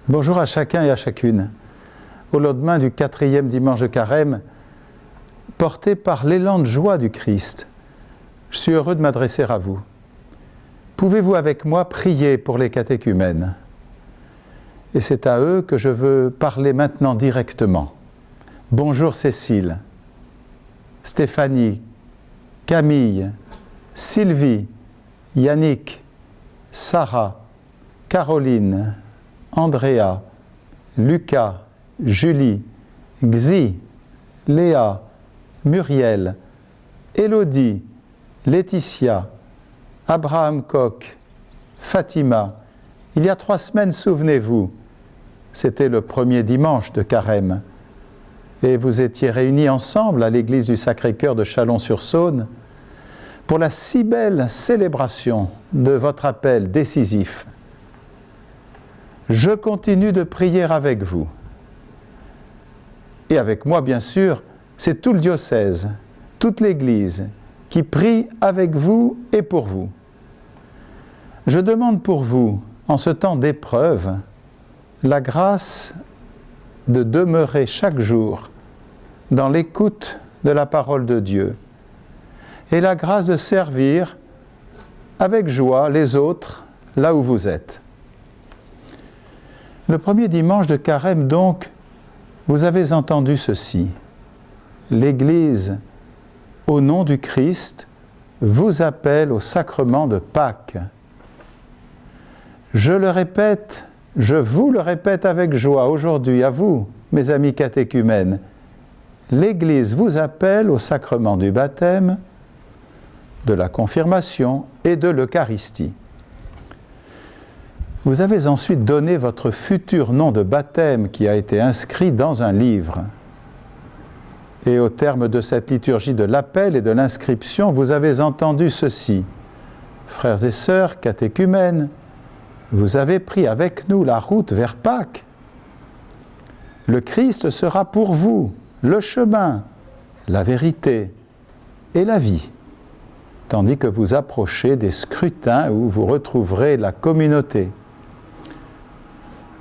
Bonjour à chacun et à chacune. Au lendemain du 4e dimanche de Carême, porté par l'élan de joie du Christ, je suis heureux de m'adresser à vous. Pouvez-vous avec moi prier pour les catéchumènes? Et c'est à eux que je veux parler maintenant directement. Bonjour Cécile, Stéphanie, Camille, Sylvie, Yannick, Sarah, Caroline, Andrea, Lucas, Julie, Xi, Léa, Muriel, Élodie, Laetitia, Abraham Koch, Fatima. Il y a 3 semaines, souvenez-vous, c'était le 1er dimanche de Carême, et vous étiez réunis ensemble à l'église du Sacré-Cœur de Chalon-sur-Saône pour la si belle célébration de votre appel décisif. Je continue de prier avec vous. Et avec moi, bien sûr, c'est tout le diocèse, toute l'Église qui prie avec vous et pour vous. Je demande pour vous, en ce temps d'épreuve, la grâce de demeurer chaque jour dans l'écoute de la parole de Dieu et la grâce de servir avec joie les autres là où vous êtes. Le 1er dimanche de Carême, donc, vous avez entendu ceci. L'Église, au nom du Christ, vous appelle au sacrement de Pâques. Je le répète, je vous le répète avec joie aujourd'hui à vous, mes amis catéchumènes. L'Église vous appelle au sacrement du baptême, de la confirmation et de l'Eucharistie. Vous avez ensuite donné votre futur nom de baptême qui a été inscrit dans un livre. Et au terme de cette liturgie de l'appel et de l'inscription, vous avez entendu ceci. Frères et sœurs catéchumènes, vous avez pris avec nous la route vers Pâques. Le Christ sera pour vous le chemin, la vérité et la vie, tandis que vous approchez des scrutins où vous retrouverez la communauté.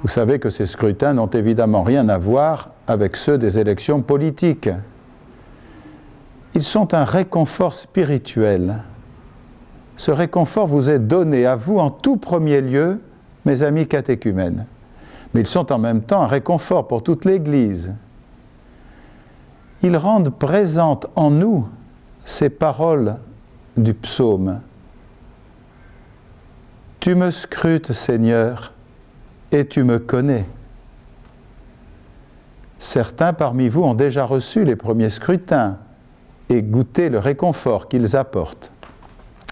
Vous savez que ces scrutins n'ont évidemment rien à voir avec ceux des élections politiques. Ils sont un réconfort spirituel. Ce réconfort vous est donné à vous en tout premier lieu, mes amis catéchumènes. Mais ils sont en même temps un réconfort pour toute l'Église. Ils rendent présentes en nous ces paroles du psaume. « Tu me scrutes, Seigneur, et tu me connais. » Certains parmi vous ont déjà reçu les premiers scrutins et goûté le réconfort qu'ils apportent.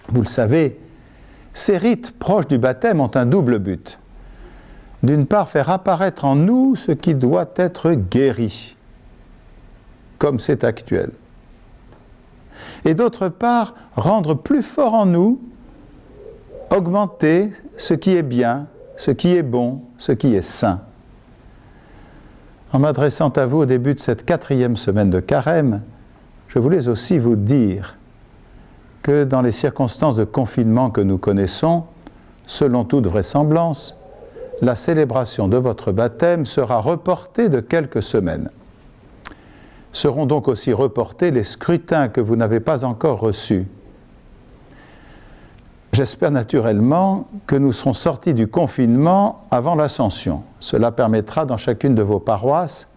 Vous le savez, ces rites proches du baptême ont un double but. D'une part, faire apparaître en nous ce qui doit être guéri, comme c'est actuel. Et d'autre part, rendre plus fort en nous, augmenter ce qui est bien, ce qui est bon, ce qui est sain. En m'adressant à vous au début de cette 4e semaine de Carême, je voulais aussi vous dire que dans les circonstances de confinement que nous connaissons, selon toute vraisemblance, la célébration de votre baptême sera reportée de quelques semaines. Seront donc aussi reportés les scrutins que vous n'avez pas encore reçus. J'espère naturellement que nous serons sortis du confinement avant l'Ascension. Cela permettra dans chacune de vos paroisses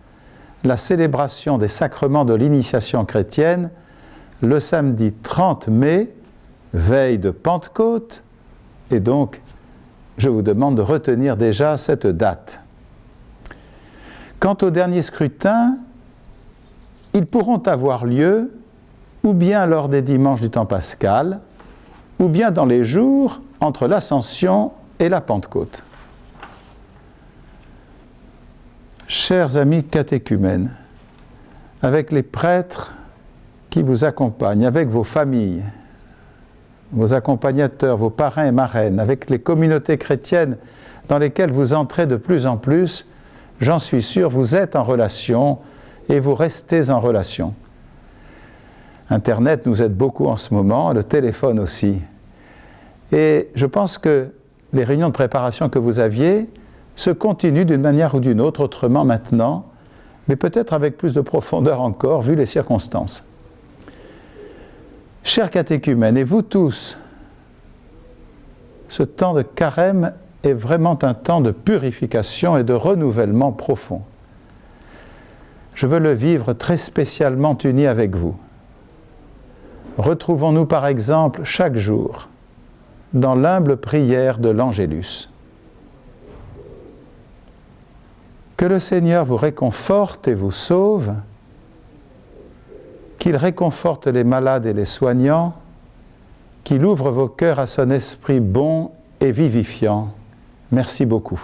la célébration des sacrements de l'initiation chrétienne le samedi 30 mai, veille de Pentecôte, et donc je vous demande de retenir déjà cette date. Quant au dernier scrutin, ils pourront avoir lieu ou bien lors des dimanches du temps pascal, ou bien dans les jours entre l'Ascension et la Pentecôte. Chers amis catéchumènes, avec les prêtres qui vous accompagnent, avec vos familles, vos accompagnateurs, vos parrains et marraines, avec les communautés chrétiennes dans lesquelles vous entrez de plus en plus, j'en suis sûr, vous êtes en relation et vous restez en relation. Internet nous aide beaucoup en ce moment, le téléphone aussi. Et je pense que les réunions de préparation que vous aviez se continue d'une manière ou d'une autre, autrement maintenant, mais peut-être avec plus de profondeur encore, vu les circonstances. Chers catéchumènes, et vous tous, ce temps de carême est vraiment un temps de purification et de renouvellement profond. Je veux le vivre très spécialement uni avec vous. Retrouvons-nous par exemple chaque jour dans l'humble prière de l'Angélus. Que le Seigneur vous réconforte et vous sauve, qu'il réconforte les malades et les soignants, qu'il ouvre vos cœurs à son esprit bon et vivifiant. Merci beaucoup.